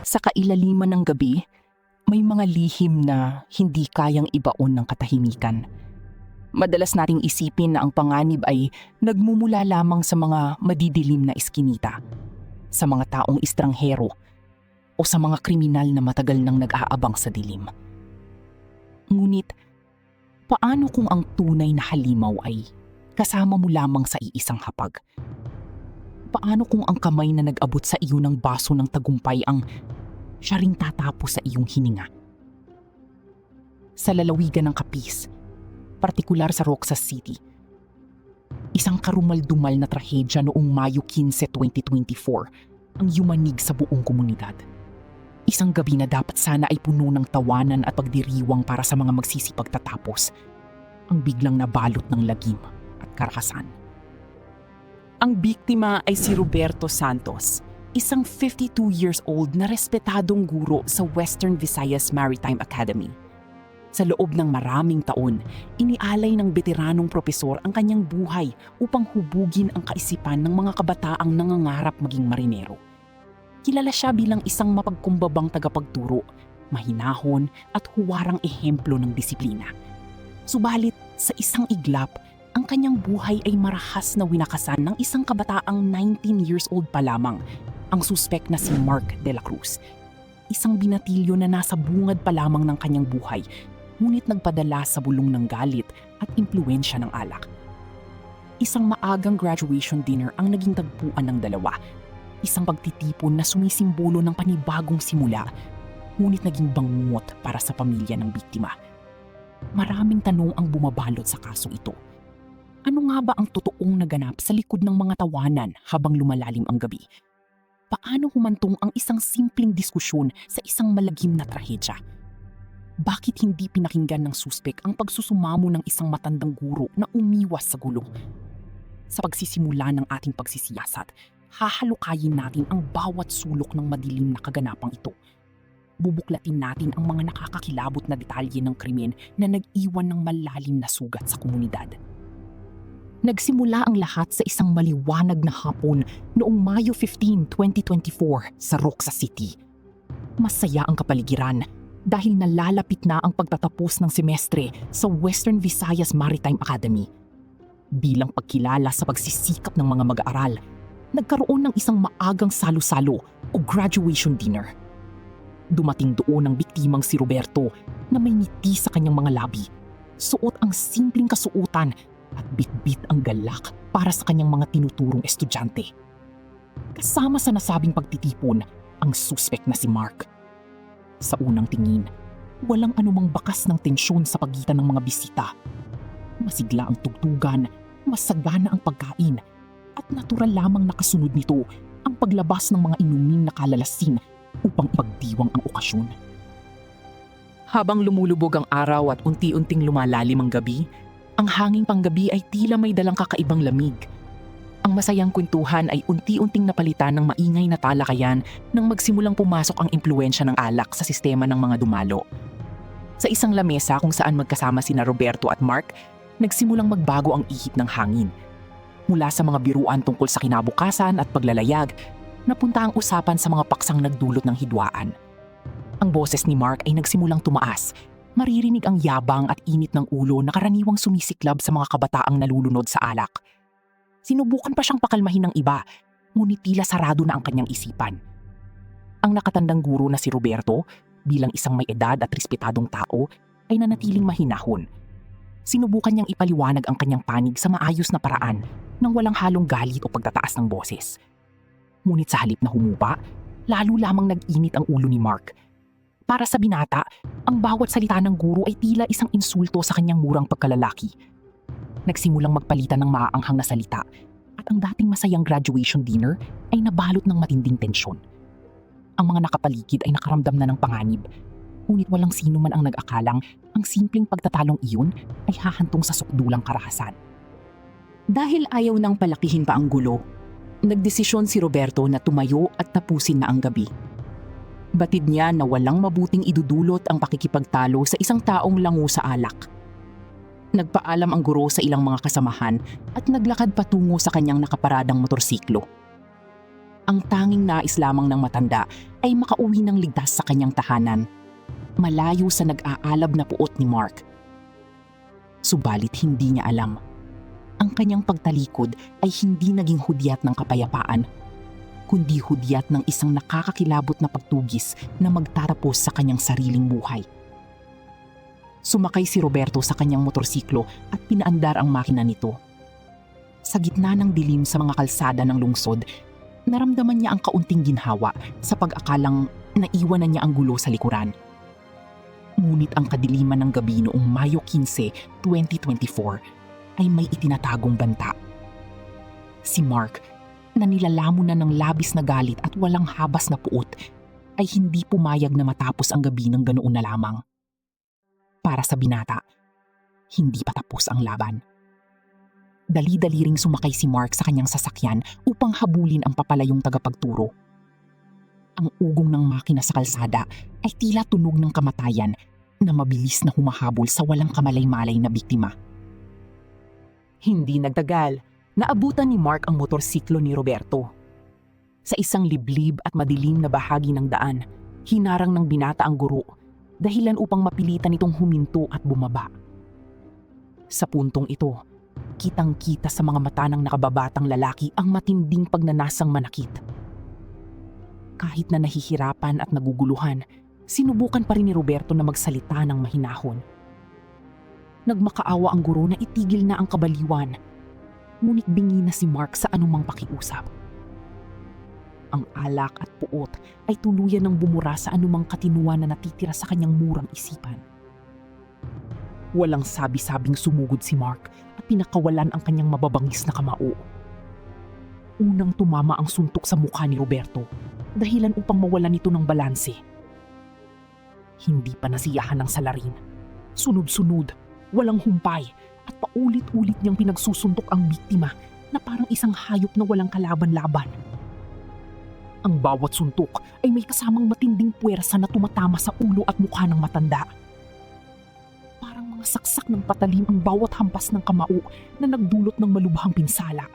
Sa kailaliman ng gabi, may mga lihim na hindi kayang ibaon ng katahimikan. Madalas nating isipin na ang panganib ay nagmumula lamang sa mga madidilim na iskinita, sa mga taong estranghero, o sa mga kriminal na matagal nang nag-aabang sa dilim. Ngunit, paano kung ang tunay na halimaw ay kasama mo lamang sa iisang hapag? Paano kung ang kamay na nag-abot sa iyo ng baso ng tagumpay ang siya ring tatapos sa iyong hininga? Sa lalawigan ng Capiz, partikular sa Roxas City, isang karumal-dumal na trahedya noong Mayo 15, 2024 ang yumanig sa buong komunidad. Isang gabi na dapat sana ay puno ng tawanan at pagdiriwang para sa mga magsisipagtatapos, ang biglang nabalot ng lagim at karakasan. Ang biktima ay si Roberto Santos, isang 52 years old na respetadong guro sa Western Visayas Maritime Academy. Sa loob ng maraming taon, inialay ng beteranong propesor ang kanyang buhay upang hubugin ang kaisipan ng mga kabataang nangangarap maging marinero. Kilala siya bilang isang mapagkumbabang tagapagturo, mahinahon at huwarang ehemplo ng disiplina. Subalit sa isang iglap, ang kanyang buhay ay marahas na winakasan ng isang kabataang 19 years old pa lamang, ang suspek na si Mark de la Cruz. Isang binatilyo na nasa bungad pa lamang ng kanyang buhay, ngunit nagpadala sa bulong ng galit at impluwensya ng alak. Isang maagang graduation dinner ang naging tagpuan ng dalawa. Isang pagtitipon na sumisimbolo ng panibagong simula, ngunit naging bangungot para sa pamilya ng biktima. Maraming tanong ang bumabalot sa kasong ito. Ano nga ba ang totoong naganap sa likod ng mga tawanan habang lumalalim ang gabi? Paano humantong ang isang simpleng diskusyon sa isang malagim na trahedya? Bakit hindi pinakinggan ng suspek ang pagsusumamo ng isang matandang guro na umiwas sa gulo? Sa pagsisimula ng ating pagsisiyasat, hahalukayin natin ang bawat sulok ng madilim na kaganapang ito. Bubuklatin natin ang mga nakakakilabot na detalye ng krimen na nag-iwan ng malalim na sugat sa komunidad. Nagsimula ang lahat sa isang maliwanag na hapon noong Mayo 15, 2024 sa Roxas City. Masaya ang kapaligiran dahil nalalapit na ang pagtatapos ng semestre sa Western Visayas Maritime Academy. Bilang pagkilala sa pagsisikap ng mga mag-aaral, nagkaroon ng isang maagang salo-salo o graduation dinner. Dumating doon ang biktimang si Roberto na may ngiti sa kanyang mga labi, suot ang simpleng kasuotan at bitbit ang galak para sa kanyang mga tinuturong estudyante. Kasama sa nasabing pagtitipon ang suspek na si Mark. Sa unang tingin, walang anumang bakas ng tensyon sa pagitan ng mga bisita. Masigla ang tugtugan, masagana ang pagkain, at natural lamang nakasunod nito ang paglabas ng mga inuming na kalalasin upang ipagdiwang ang okasyon. Habang lumulubog ang araw at unti-unting lumalalim ang gabi, ang hanging panggabi ay tila may dalang kakaibang lamig. Ang masayang kwentuhan ay unti-unting napalitan ng maingay na talakayan nang magsimulang pumasok ang impluwensya ng alak sa sistema ng mga dumalo. Sa isang lamesa kung saan magkasama sina Roberto at Mark, nagsimulang magbago ang ihip ng hangin. Mula sa mga biruan tungkol sa kinabukasan at paglalayag, napunta ang usapan sa mga paksang nagdulot ng hidwaan. Ang boses ni Mark ay nagsimulang tumaas. Maririnig ang yabang at init ng ulo na karaniwang sumisiklab sa mga kabataang nalulunod sa alak. Sinubukan pa siyang pakalmahin ng iba, ngunit tila sarado na ang kanyang isipan. Ang nakatandang guro na si Roberto, bilang isang may edad at respetadong tao, ay nanatiling mahinahon. Sinubukan niyang ipaliwanag ang kanyang panig sa maayos na paraan nang walang halong galit o pagtataas ng boses. Ngunit sa halip na humupa, lalo lamang nag-init ang ulo ni Mark. Para sa binata, ang bawat salita ng guro ay tila isang insulto sa kanyang murang pagkalalaki. Nagsimulang magpalitan ng maaanghang na salita at ang dating masayang graduation dinner ay nabalot ng matinding tensyon. Ang mga nakapaligid ay nakaramdam na ng panganib, ngunit walang sino man ang nag-akalang ang simpleng pagtatalong iyon ay hahantong sa sukdulang karahasan. Dahil ayaw nang palakihin pa ang gulo, nagdesisyon si Roberto na tumayo at tapusin na ang gabi. Batid niya na walang mabuting idudulot ang pakikipagtalo sa isang taong lango sa alak. Nagpaalam ang guro sa ilang mga kasamahan at naglakad patungo sa kanyang nakaparadang motorsiklo. Ang tanging nais lamang ng matanda ay makauwi ng ligtas sa kanyang tahanan, malayo sa nag-aalab na puot ni Mark. Subalit hindi niya alam. Ang kanyang pagtalikod ay hindi naging hudyat ng kapayapaan, kundi hudyat ng isang nakakakilabot na pagtugis na magtatapos sa kanyang sariling buhay. Sumakay si Roberto sa kanyang motorsiklo at pinaandar ang makina nito. Sa gitna ng dilim sa mga kalsada ng lungsod, naramdaman niya ang kaunting ginhawa sa pag-akalang naiwan na niya ang gulo sa likuran. Ngunit ang kadiliman ng gabi noong Mayo 15, 2024 ay may itinatagong banta. Si Mark, na nilalamon na ng labis na galit at walang habas na puot, ay hindi pumayag na matapos ang gabi ng ganoon na lamang. Para sa binata, hindi pa tapos ang laban. Dali-dali ring sumakay si Mark sa kanyang sasakyan upang habulin ang papalayong tagapagturo. Ang ugong ng makina sa kalsada ay tila tunog ng kamatayan na mabilis na humahabol sa walang kamalay-malay na biktima. Hindi nagtagal, naabutan ni Mark ang motorsiklo ni Roberto. Sa isang liblib at madilim na bahagi ng daan, hinarang ng binata ang guro, dahilan upang mapilitan itong huminto at bumaba. Sa puntong ito, kitang-kita sa mga mata ng nakababatang lalaki ang matinding pagnanasang manakit. Kahit na nahihirapan at naguguluhan, sinubukan pa rin ni Roberto na magsalita ng mahinahon. Nagmakaawa ang guro na itigil na ang kabaliwan, ngunit bingi na si Mark sa anumang pakiusap. Ang alak at puot ay tuluyan ng bumura sa anumang katinuan na natitira sa kanyang murang isipan. Walang sabi-sabing sumugod si Mark at pinakawalan ang kanyang mababangis na kamao. Unang tumama ang suntok sa mukha ni Roberto, dahilan upang mawalan ito ng balanse. Hindi pa nasiyahan ng salarin. Sunod-sunod, walang humpay, at paulit-ulit niyang pinagsusuntok ang biktima na parang isang hayop na walang kalaban-laban. Ang bawat suntok ay may kasamang matinding puwersa na tumatama sa ulo at mukha ng matanda. Parang mga saksak ng patalim ang bawat hampas ng kamao na nagdulot ng malubhang pinsala.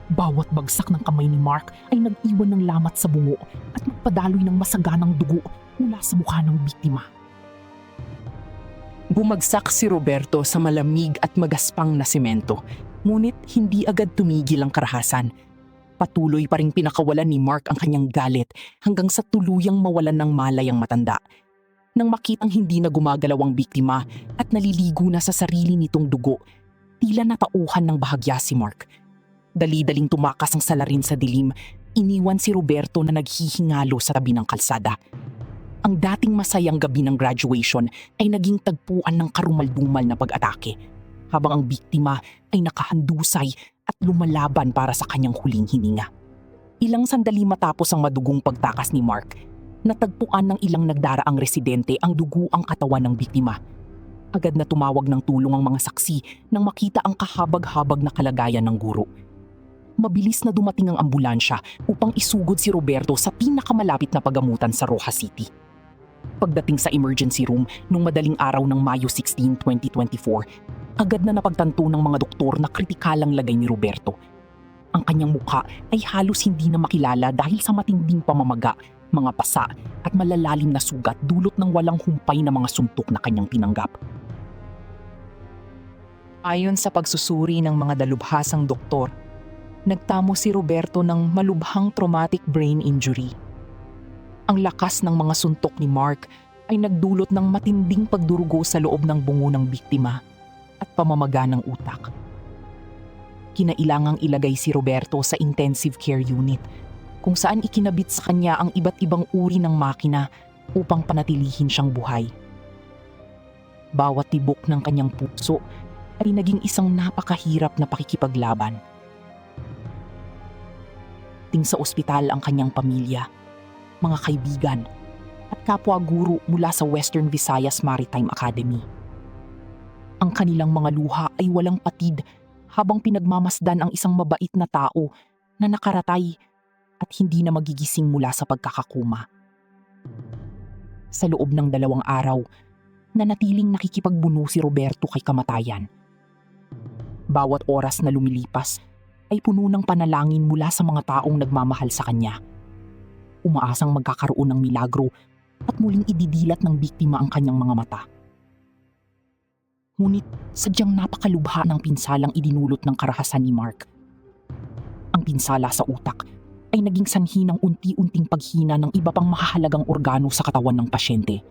Bawat bagsak ng kamay ni Mark ay nag-iwan ng lamat sa bungo at magpadaloy ng masaganang dugo mula sa mukha ng biktima. Bumagsak si Roberto sa malamig at magaspang na semento, ngunit hindi agad tumigil ang karahasan. Patuloy pa ring pinakawalan ni Mark ang kanyang galit hanggang sa tuluyang mawalan ng malay ang matanda. Nang makitang hindi na gumagalaw ang biktima at naliligo na sa sarili nitong dugo, tila natauhan ng bahagya si Mark. Dali-daling tumakas ang salarin sa dilim, iniwan si Roberto na naghihingalo sa tabi ng kalsada. Ang dating masayang gabi ng graduation ay naging tagpuan ng karumaldumal na pag-atake, habang ang biktima ay nakahandusay at lumalaban para sa kanyang huling hininga. Ilang sandali matapos ang madugong pagtakas ni Mark, natagpuan ng ilang nagdaraang residente ang duguang katawan ng biktima. Agad na tumawag ng tulong ang mga saksi nang makita ang kahabag-habag na kalagayan ng guro. Mabilis na dumating ang ambulansya upang isugod si Roberto sa pinakamalapit na pagamutan sa Rojas City. Pagdating sa emergency room nung madaling araw ng Mayo 16, 2024, agad na napagtanto ng mga doktor na kritikalang lagay ni Roberto. Ang kanyang mukha ay halos hindi na makilala dahil sa matinding pamamaga, mga pasa at malalalim na sugat dulot ng walang humpay na mga suntok na kanyang tinanggap. Ayon sa pagsusuri ng mga dalubhasang doktor, nagtamo si Roberto ng malubhang traumatic brain injury. Ang lakas ng mga suntok ni Mark ay nagdulot ng matinding pagdurugo sa loob ng bungo ng biktima at pamamaga ng utak. Kinailangang ilagay si Roberto sa intensive care unit kung saan ikinabit sa kanya ang iba't ibang uri ng makina upang panatilihin siyang buhay. Bawat tibok ng kanyang puso ay naging isang napakahirap na pakikipaglaban. Ting sa ospital ang kanyang pamilya, mga kaibigan, at kapwa-guro mula sa Western Visayas Maritime Academy. Ang kanilang mga luha ay walang patid habang pinagmamasdan ang isang mabait na tao na nakaratay at hindi na magigising mula sa pagkakakoma. Sa loob ng 2 araw, nanatiling nakikipagbuno si Roberto kay kamatayan. Bawat oras na lumilipas ay puno ng panalangin mula sa mga taong nagmamahal sa kanya. Umaasang magkakaroon ng milagro at muling ididilat ng biktima ang kanyang mga mata. Ngunit sadyang napakalubha ng pinsalang idinulot ng karahasan ni Mark. Ang pinsala sa utak ay naging sanhi ng unti-unting paghina ng iba pang mahahalagang organo sa katawan ng pasyente.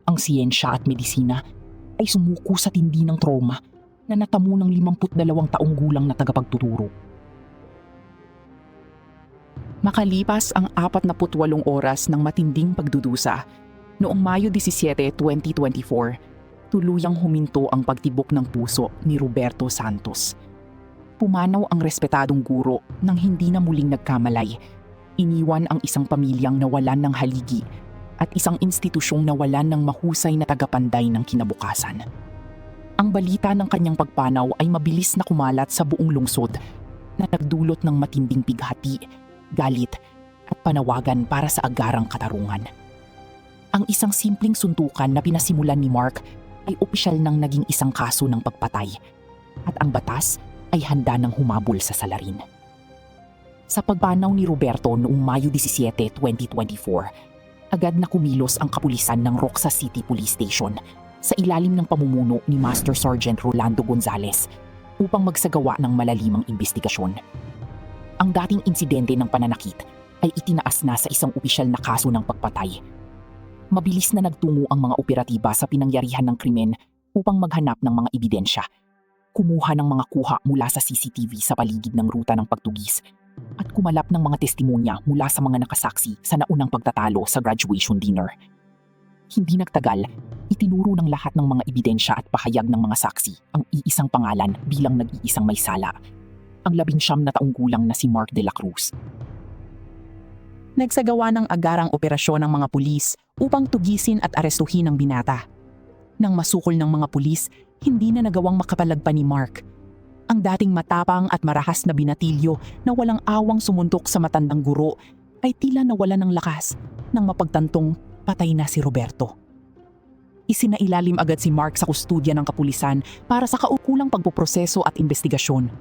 Ang siyensya at medisina ay sumuko sa tindi ng trauma na natamo ng 52 taong gulang na tagapagtuturo. Makalipas ang 48 oras ng matinding pagdudusa, noong Mayo 17, 2024, tuluyang huminto ang pagtibok ng puso ni Roberto Santos. Pumanaw ang respetadong guro nang hindi na muling nagkamalay. Iniwan ang isang pamilyang nawalan ng haligi at isang institusyong nawalan ng mahusay na tagapanday ng kinabukasan. Ang balita ng kanyang pagpanaw ay mabilis na kumalat sa buong lungsod na nagdulot ng matinding pighati, galit at panawagan para sa agarang katarungan. Ang isang simpleng suntukan na pinasimulan ni Mark ay opisyal nang naging isang kaso ng pagpatay at ang batas ay handa nang humabol sa salarin. Sa pagpanaw ni Roberto noong Mayo 17, 2024, agad na kumilos ang kapulisan ng Roxas City Police Station sa ilalim ng pamumuno ni Master Sergeant Rolando Gonzales upang magsagawa ng malalimang investigasyon. Ang dating insidente ng pananakit ay itinaas na sa isang opisyal na kaso ng pagpatay. Mabilis na nagtungo ang mga operatiba sa pinangyarihan ng krimen upang maghanap ng mga ebidensya. Kumuha ng mga kuha mula sa CCTV sa paligid ng ruta ng pagtugis at kumalap ng mga testimonya mula sa mga nakasaksi sa naunang pagtatalo sa graduation dinner. Hindi nagtagal, itinuro ng lahat ng mga ebidensya at pahayag ng mga saksi ang iisang pangalan bilang nag-iisang may sala, ang 19 na taong gulang na si Mark de la Cruz. Nagsagawa ng agarang operasyon ng mga pulis upang tugisin at arestuhin ang binata. Nang masukol ng mga pulis, hindi na nagawang makapalagpan ni Mark. Ang dating matapang at marahas na binatilyo na walang awang sumuntok sa matandang guro ay tila nawala ng lakas nang mapagtantong patay na si Roberto. Isinailalim agad si Mark sa kustudya ng kapulisan para sa kaukulang pagpoproseso at investigasyon.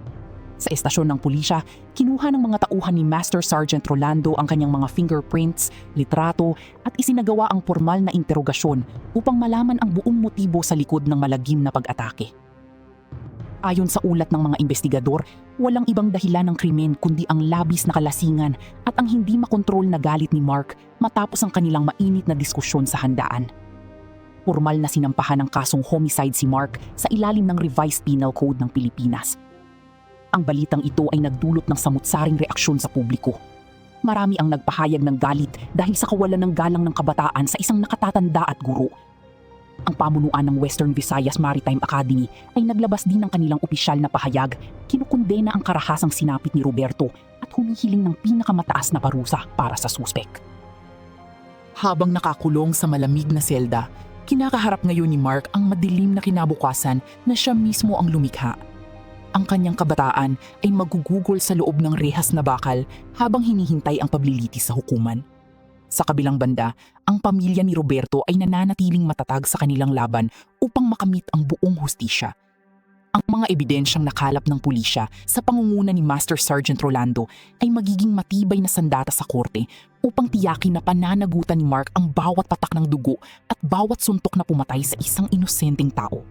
Sa estasyon ng pulisya, kinuha ng mga tauhan ni Master Sergeant Rolando ang kanyang mga fingerprints, litrato at isinagawa ang formal na interogasyon upang malaman ang buong motibo sa likod ng malagim na pag-atake. Ayon sa ulat ng mga investigador, walang ibang dahilan ng krimen kundi ang labis na kalasingan at ang hindi makontrol na galit ni Mark matapos ang kanilang mainit na diskusyon sa handaan. Formal na sinampahan ng kasong homicide si Mark sa ilalim ng Revised Penal Code ng Pilipinas. Ang balitang ito ay nagdulot ng samut-saring reaksyon sa publiko. Marami ang nagpahayag ng galit dahil sa kawalan ng galang ng kabataan sa isang nakatatanda at guro. Ang pamunuan ng Western Visayas Maritime Academy ay naglabas din ng kanilang opisyal na pahayag, kinukondena ang karahasang sinapit ni Roberto at humihiling ng pinakamataas na parusa para sa suspek. Habang nakakulong sa malamig na selda, kinakaharap ngayon ni Mark ang madilim na kinabukasan na siya mismo ang lumikha. Ang kanyang kabataan ay magugugol sa loob ng rehas na bakal habang hinihintay ang paglilitis sa hukuman. Sa kabilang banda, ang pamilya ni Roberto ay nananatiling matatag sa kanilang laban upang makamit ang buong hustisya. Ang mga ebidensyang nakalap ng pulisya sa pangunguna ni Master Sergeant Rolando ay magiging matibay na sandata sa korte upang tiyakin na pananagutan ni Mark ang bawat patak ng dugo at bawat suntok na pumatay sa isang inosenteng tao.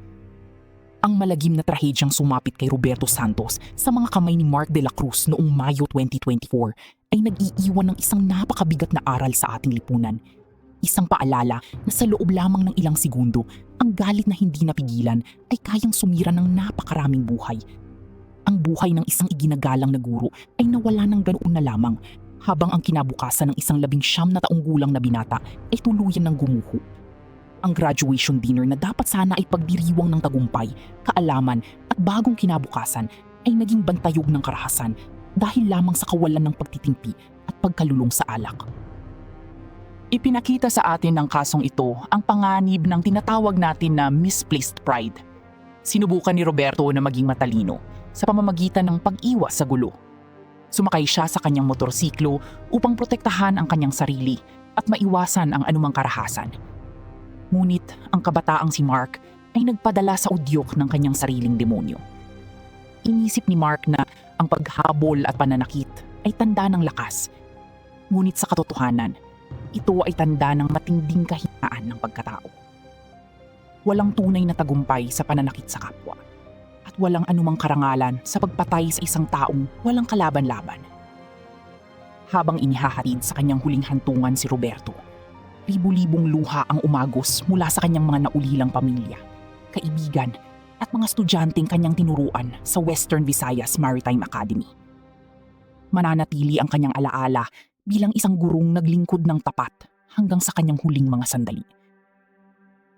Ang malagim na trahedyang sumapit kay Roberto Santos sa mga kamay ni Mark de la Cruz noong Mayo 2024 ay nag-iiwan ng isang napakabigat na aral sa ating lipunan. Isang paalala na sa loob lamang ng ilang segundo, ang galit na hindi napigilan ay kayang sumira ng napakaraming buhay. Ang buhay ng isang iginagalang na guro ay nawala ng ganoon na lamang, habang ang kinabukasan ng isang 19 na taong gulang na binata ay tuluyan ng gumuho. Ang graduation dinner na dapat sana ay pagdiriwang ng tagumpay, kaalaman at bagong kinabukasan ay naging bantayog ng karahasan dahil lamang sa kawalan ng pagtitimpi at pagkalulong sa alak. Ipinakita sa atin ng kasong ito ang panganib ng tinatawag natin na misplaced pride. Sinubukan ni Roberto na maging matalino sa pamamagitan ng pag-iwas sa gulo. Sumakay siya sa kanyang motorsiklo upang protektahan ang kanyang sarili at maiwasan ang anumang karahasan. Ngunit ang kabataang si Mark ay nagpadala sa udyok ng kanyang sariling demonyo. Inisip ni Mark na Ang paghabol at pananakit ay tanda ng lakas. Ngunit sa katotohanan, ito ay tanda ng matinding kahinaan ng pagkatao. Walang tunay na tagumpay sa pananakit sa kapwa at walang anumang karangalan sa pagpatay sa isang taong walang kalaban-laban. Habang inihahatid sa kanyang huling hantungan si Roberto, libu-libong luha ang umagos mula sa kanyang mga naulilang pamilya, kaibigan at mga estudyanteng kanyang tinuruan sa Western Visayas Maritime Academy. Mananatili ang kanyang alaala bilang isang gurong naglingkod ng tapat hanggang sa kanyang huling mga sandali.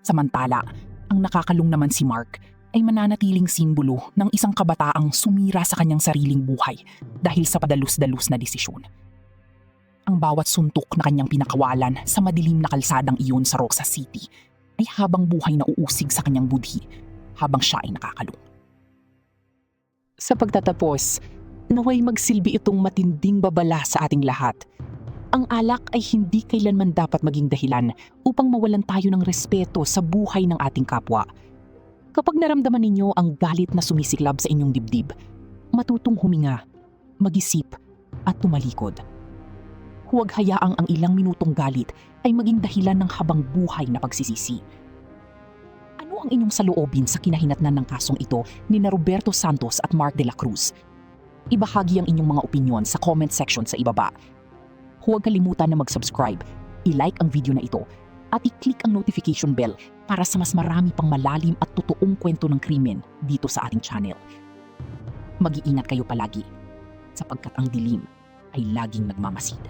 Samantala, ang nakakalong naman si Mark ay mananatiling simbolo ng isang kabataang sumira sa kanyang sariling buhay dahil sa padalus-dalus na desisyon. Ang bawat suntok na kanyang pinakawalan sa madilim na kalsadang iyon sa Roxas City ay habang buhay na uusig sa kanyang budhi habang siya ay nakakalong. Sa pagtatapos, naway magsilbi itong matinding babala sa ating lahat. Ang alak ay hindi kailanman dapat maging dahilan upang mawalan tayo ng respeto sa buhay ng ating kapwa. Kapag naramdaman ninyo ang galit na sumisiklab sa inyong dibdib, matutong huminga, mag-isip at tumalikod. Huwag hayaang ang ilang minutong galit ay maging dahilan ng habang buhay na pagsisisi. Ano ang inyong saloobin sa kinahinatnan ng kasong ito ni Roberto Santos at Mark de la Cruz? Ibahagi ang inyong mga opinyon sa comment section sa ibaba. Huwag kalimutan na mag-subscribe, i-like ang video na ito, at i-click ang notification bell para sa mas marami pang malalim at totoong kwento ng krimen dito sa ating channel. Mag-iingat kayo palagi, sapagkat ang dilim ay laging nagmamasid.